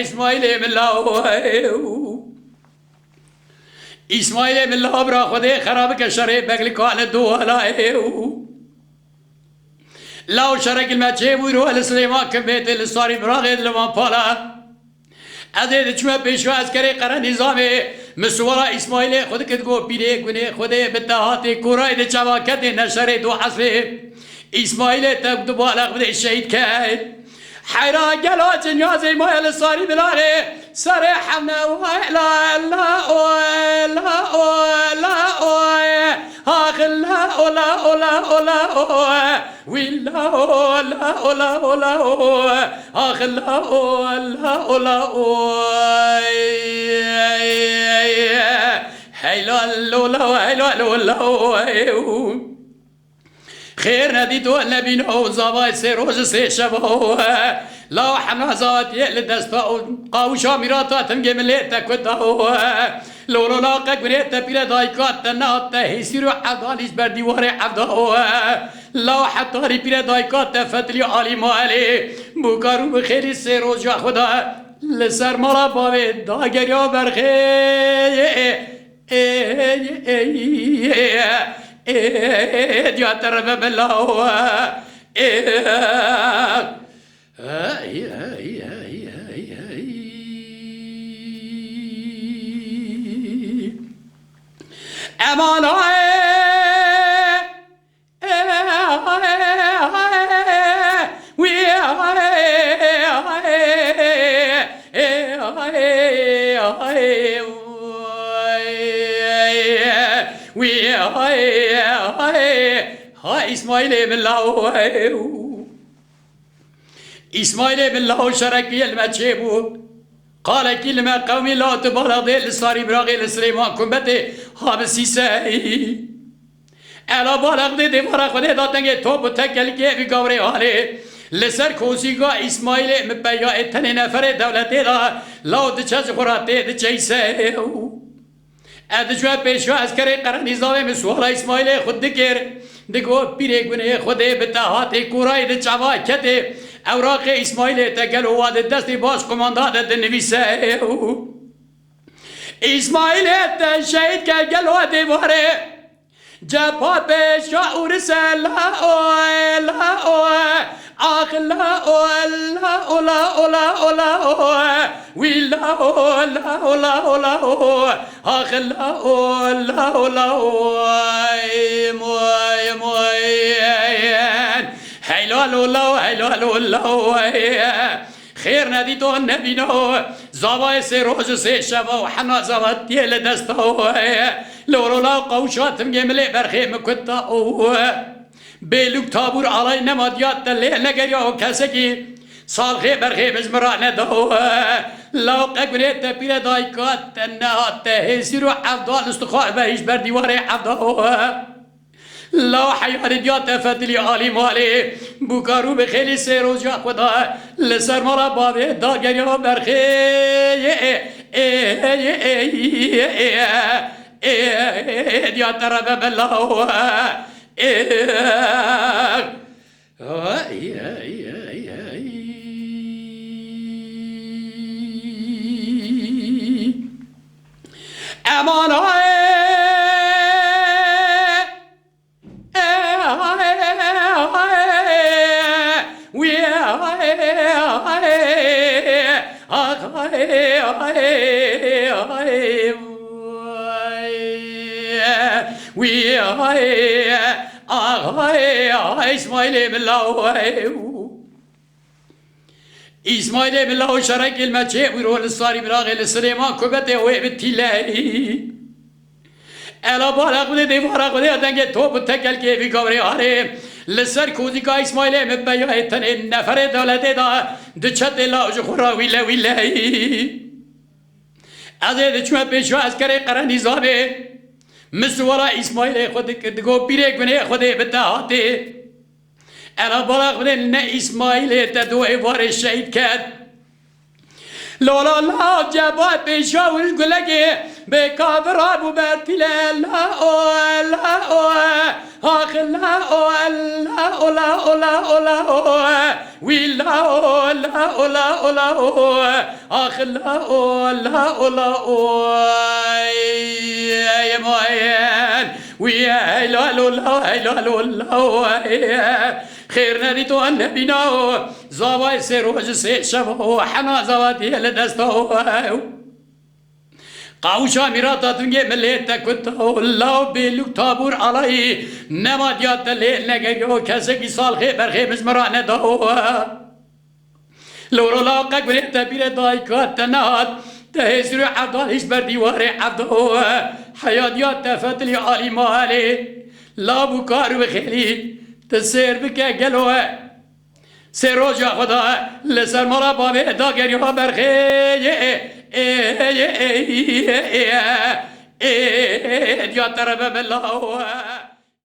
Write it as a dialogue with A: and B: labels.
A: اسماعیل ملا اسماعیل ملا برا خودی خراب که شرع بگلی کال دو علائه لاو شرک المچه بویرو السلیمان که بیت الساری براغید لما پالا ازید چمه پیشو از کری قرن نظامه مسوالا اسماعیل خود کد گو پیره گونه خود بتاحات کورای ده چواکت نشر دو حصفه اسماعیل تب دو بالغ بده شهید کرد حیرا گلا جنیاز مایل الساری بلاغه سر حمنا لا لا لا لا آخ لا لا لا لا ولا لا لا لا آخ لا لا لا هيلا لا هيلا لا خير نديتو النبينو زواي سيروج سي شبو لا حنا زات يل دستا قاوشا ميراتا تنجي مليتا كتاو لولو لاقا قريتا بيلا دايكات تناتا هيسيرو عداليس برديواري عبداو لا حتاري بيلا دايكات فتلي عالي مالي بوكارو بخيري سيروج خدا لسر مالا باوي داگريا برخي يا ترى بالله امان هاي اسماعيل بالله اسماعيل بالله شركي المتشيبو قال كلمة قومي لا تبالغ دي لصاري براغي لسليمان كنبتي هابسيسي الا بالغ دي فرق ودي داتنگي توب تكل كي في قوري هالي لسر كوسيقا اسماعيل مبايا اتني نفر دولتي دا لا دچز خوراتي دچيسي ادجوا پیشوا از کری قرن نظام مسوالا اسماعیل خود دکر دگو پیره گونه خود بتاحات کورای ده چوا کته اوراق اسماعیل تگل و واد دستی باش کماندان ده نویسه اسماعیل ته شهید که گل و دیواره جبهات پیشوا ارسه لا لا آخ لا لا لا لا لا ولا لا لا لا آخ لا لا لا موي موي هيلو لا هيلو لا خير نديتو النبينو زواي سيروج سي شبا وحنا زوات يل دستو لولو لا قوشات مجملي برخي مكتا بيلوك تابور علي نماديات اللي نگريا و كسكي صالخي برخي بزمرا ندو لو قبريت بيلا دايكات تنهات هسيرو عبدال استخاء بهيش برديواري عبدو لو حيار ديات فتلي عالي مالي بوكارو بخيلي سيروز يا خدا لسر مرا بابي داگريا برخي ديات رب بالله امان اسماعيل بالله اسماعيل بالله شرك المتشي ويروح للصاري براغي لسليمان كبته ويبتيلاي الا بالغ بده ديفارا بده دنگه توپ تکل که بی گوری آره لسر کوزی کا اسماعیل مبیا تن نفر دولت دا دچت لاج خورا ویلا ویلا از دچما پیشوا از کری قرن نظامه مسورا اسماعیل خود دگو پیره گونه خود بدهاته الا بالغ بده نه اسماعیل تدو وار شهید کرد لا لا لا جبات پیشوا ولگه به کافر ابو برتیل لا لا آخ لا لا لا لا لا وی لا لا لا لا آخ لا لا لا يا معين ويا لا لا لا لا خير نديتو النبينا زواي سروج سي شبو حنا زواتي لدستو قاوشا ميراتا تنجي مليتا كنتو الله بيلوك تابور علي نما ديات الليل نگيو كسكي سال خيبر خيمش مرانه دو لورو لاقاك بريتا بير دايكات تنات تهزرو عبدالش بر ديواري عبدو حياتيات تفتلي عالي مالي لا بكار بخيلي تسير بك قلوه سروج خدا لسر مرا بابي داگري ها برخي يا ترى بالله